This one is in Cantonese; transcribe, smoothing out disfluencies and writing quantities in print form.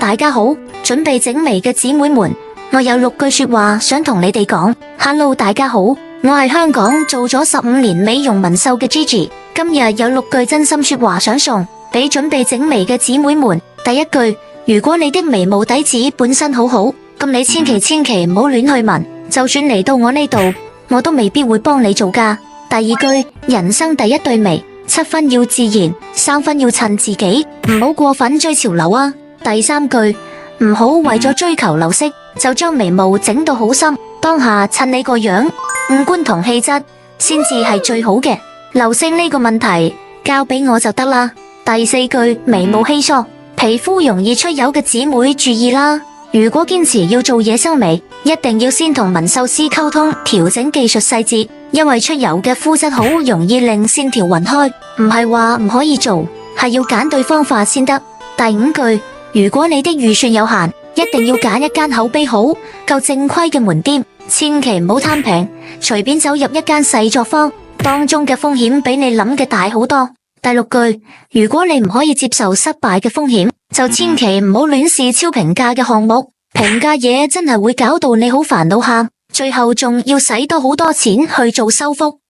大家好，準備整眉嘅姊妹們，我有6句說話想同你哋講。Hello， 大家好，我係香港做咗15年美容紋繡嘅 Gigi， 今日有6句真心說話想送俾準備整眉嘅姊妹們。第一句，如果你的眉毛底子本身好好，咁你千祈唔好亂去紋，就算嚟到我呢度，我都未必會幫你做㗎。第二句，人生第一對眉，7分要自然，3分要襯自己，唔好過分追潮流啊。第三句，唔好為咗追求流色就將眉毛整到好深，當下襯你個樣，五官同氣質先至係最好嘅。流色呢個問題交俾我就得啦。第四句，眉毛稀疏，皮膚容易出油嘅姊妹注意啦。如果堅持要做野生眉，一定要先同紋繡師溝通調整技術細節，因為出油嘅膚質好容易令線條暈開，唔係話唔可以做，係要揀對方法先得。第五句，如果你的預算有限，一定要揀一間口碑好、夠正規嘅門店，千祈唔好貪平，隨便走入一間細作坊，當中嘅風險比你諗嘅大好多。第六句，如果你唔可以接受失敗嘅風險，就千祈唔好亂試超平價嘅項目，平價嘢真係會搞到你好煩惱喊，最後仲要使多好多錢去做修復。